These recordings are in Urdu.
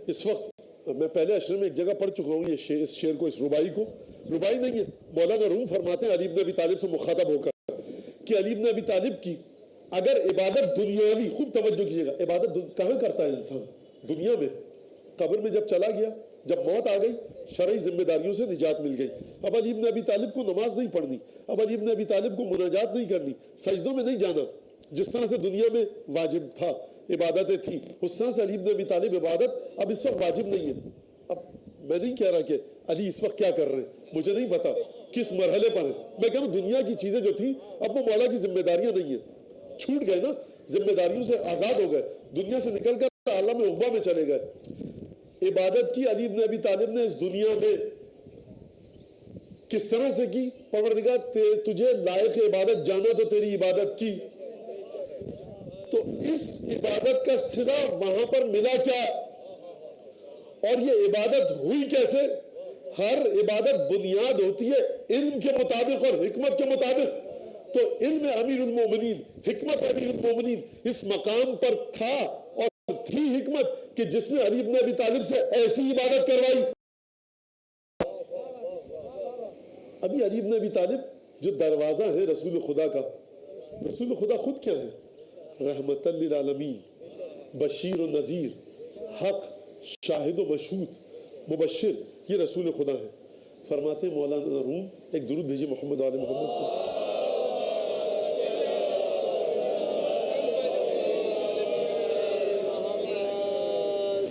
اس وقت میں پہلے اشرے میں ایک جگہ پڑھ چکا ہوں اس شعر کو، اس ربائی کو، ربائی نہیں ہے، مولانا روم فرماتے ہیں علی بن ابی طالب سے مخاطب ہو کر کہ علی بن ابی طالب کی اگر عبادت دنیاوی، خوب توجہ کیجیے گا، عبادت کہاں کرتا ہے انسان؟ دنیا میں، قبر میں جب چلا گیا، جب موت آ گئی، شرعی ذمہ داریوں سے نجات مل گئی، اب علی بن ابی طالب کو نماز نہیں پڑھنی، اب علی بن ابی طالب کو مناجات نہیں کرنی، سجدوں میں نہیں جانا، جس طرح سے دنیا میں واجب تھا، عبادتیں تھیں، اس طرح سے علی بن ابی طالب عبادت اب اس وقت واجب نہیں ہے۔ اب میں نہیں کہہ رہا کہ علی اس وقت کیا کر رہے ہیں، مجھے نہیں پتا کس مرحلے پر ہیں، میں کہہ رہا ہوں دنیا کی چیزیں جو تھیں اب وہ مولا کی ذمہ داریاں نہیں ہیں، چھوٹ گئے نا، ذمہ داریوں سے آزاد ہو گئے، دنیا سے نکل کر عالم عقبہ میں چلے گئے۔ عبادت کی علی بن ابی طالب نے اس دنیا میں کس طرح سے کی؟ پروردگار تجھے لائق عبادت جانا تو تیری عبادت کی، تو اس عبادت کا صلہ وہاں پر ملا کیا، اور یہ عبادت ہوئی کیسے؟ ہر عبادت بنیاد ہوتی ہے علم کے مطابق اور حکمت کے مطابق، تو علم امیر المومنین، حکمت امیر المومنین اس مقام پر تھا، اور تھی حکمت کہ جس نے علی بن ابی طالب سے ایسی عبادت کروائی۔ ابھی علی بن ابی طالب جو دروازہ ہے رسول خدا کا، رسول خدا خود کیا ہے؟ رحمت للعالمین، بشیر و نذیر، حق، شاہد و مشہود، مبشر، یہ رسول خدا ہے۔ فرماتے ہیں مولانا روم، ایک درود بھیجیے محمد آل محمد کو۔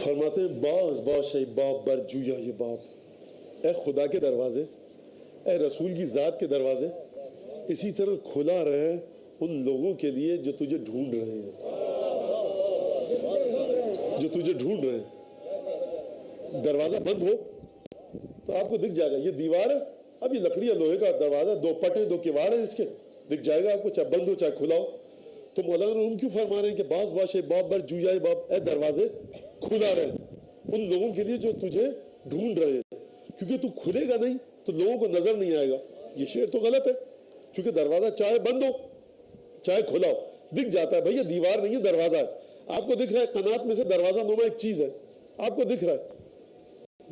فرماتے ہیں باز باش اے باب بر جویا یہ باب، اے خدا کے دروازے، اے رسول کی ذات کے دروازے اسی طرح کھلا رہے ان لوگوں کے لیے جو تجھے ڈھونڈ رہے ہیں، جو تجھے ڈھونڈ رہے ہیں۔ دروازہ بند ہو تو آپ کو دکھ جائے گا، یہ دیوار ہے، اب یہ لکڑی یا لوہے کا دروازہ، دو پٹیں دو کیوار ہیں اس کے، دکھ جائے گا آپ کو، چاہے بند ہو چاہے کھلا ہو۔ تو مولانا روم کیوں فرما رہے ہیں کہ باز باش باب بر جویا باب، اے دروازے کھلا رہے ان لوگوں کے لیے جو تجھے ڈھونڈ رہے ہیں، کیونکہ تو کھلے گا نہیں تو لوگوں کو نظر نہیں آئے گا۔ یہ شعر تو غلط ہے، کیونکہ دروازہ چاہے بند ہو چاہے کھلا ہو دکھ جاتا ہے، بھئی یہ دیوار نہیں ہے دروازہ ہے، آپ کو دکھ رہا ہے، قنات میں سے دروازہ نما ایک چیز ہے، آپ کو دکھ رہا ہے،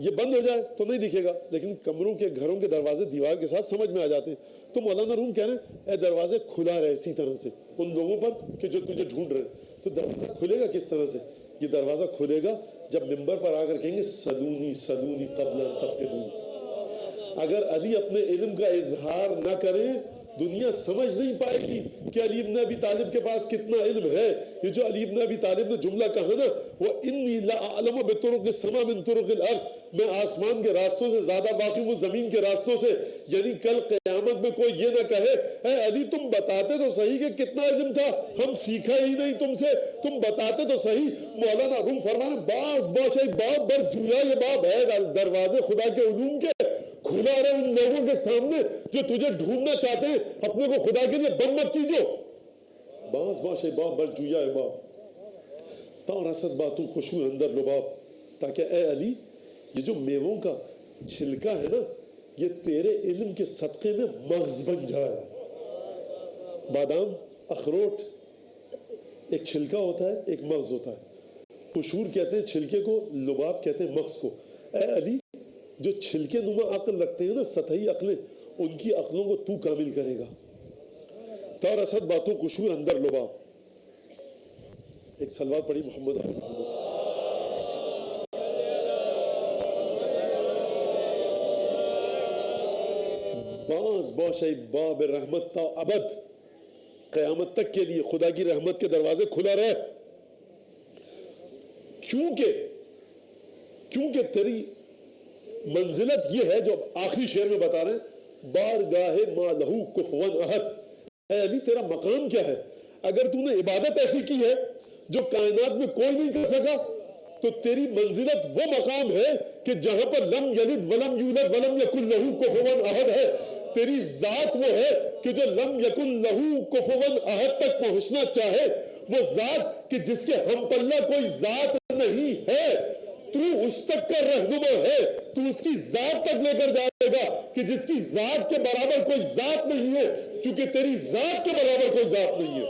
یہ بند ہو جائے تو نہیں دکھے گا، لیکن کمروں کے گھروں کے دروازے دیوار کے ساتھ سمجھ میں آ جاتے ہیں۔ تو مولانا روم کہہ رہے ہیں اے دروازے کھلا رہے اسی طرح سے ان لوگوں پر کہ جو تجھے ڈھونڈ رہے ہیں۔ تو دروازہ کھلے گا کس طرح سے؟ یہ دروازہ کھلے گا جب ممبر پر آ کر کہیں گے سلونی سلونی قبل ان تفقدون۔ اگر علی اپنے علم کا اظہار نہ کریں دنیا سمجھ نہیں پائے گی کہ علی بن ابی طالب کے پاس کتنا علم ہے۔ یہ جو علی بن ابی طالب نے جملہ کہا نا، وہ انی لا اعلم بطرق السماء من طرق الارض، میں آسمان کے راستوں سے زیادہ واقف ہوں زمین کے راستوں سے، یعنی کل قیامت میں کوئی یہ نہ کہے اے علی تم بتاتے تو صحیح کہ کتنا علم تھا، ہم سیکھا ہی نہیں تم سے، تم بتاتے تو صحیح۔ مولانا روم فرمانا باز باش باب بر جویا یہ باب ہے دروازے خدا کے علوم کے، کھلا رہے ان لوگوں کے سامنے جو تجھے ڈھونڈنا چاہتے ہیں، اپنے کو خدا کے لیے بند مت کیجو۔ باز باش باب بر جویا باب تا رسد باتو خشور اندر لباب، تاکہ اے علی یہ جو میووں کا چھلکا ہے نا یہ تیرے علم کے صدقے میں مغز بن جائے۔ بادام، اخروٹ ایک چھلکا ہوتا ہے ایک مغز ہوتا ہے، قشور کہتے ہیں چھلکے کو، لباب کہتے ہیں مغز کو۔ اے علی جو چھلکے نما عقل رکھتے ہیں نا، سطحی عقلیں، ان کی عقلوں کو تو کامل کرے گا۔ تا رسد باتوں قشور اندر لباب۔ ایک صلوات پڑھی محمد باز باش باب رحمت تا ابد، قیامت تک کے لیے خدا کی رحمت کے دروازے کھلا رہے، کیونکہ تیری منزلت یہ ہے جو آخری شعر میں بتا رہے ہیں، بارگاہ ما لہو کفون احد۔ اے علی تیرا مقام کیا ہے؟ اگر تو نے عبادت ایسی کی ہے جو کائنات میں کوئی نہیں کر سکا، تو تیری منزلت وہ مقام ہے کہ جہاں پر لم یلد ولم یولد ولم یکن لہو کفون احد ہے۔ تیری ذات وہ ہے کہ جو لم یکن لہو کفون احد تک پہنچنا چاہے، وہ ذات کہ جس کے ہم پلہ کوئی ذات نہیں ہے، تو اس تک کا رہنما ہے، تو اس کی ذات تک لے کر جائے گا کہ جس کی ذات کے برابر کوئی ذات نہیں ہے، کیونکہ تیری ذات کے برابر کوئی ذات نہیں ہے۔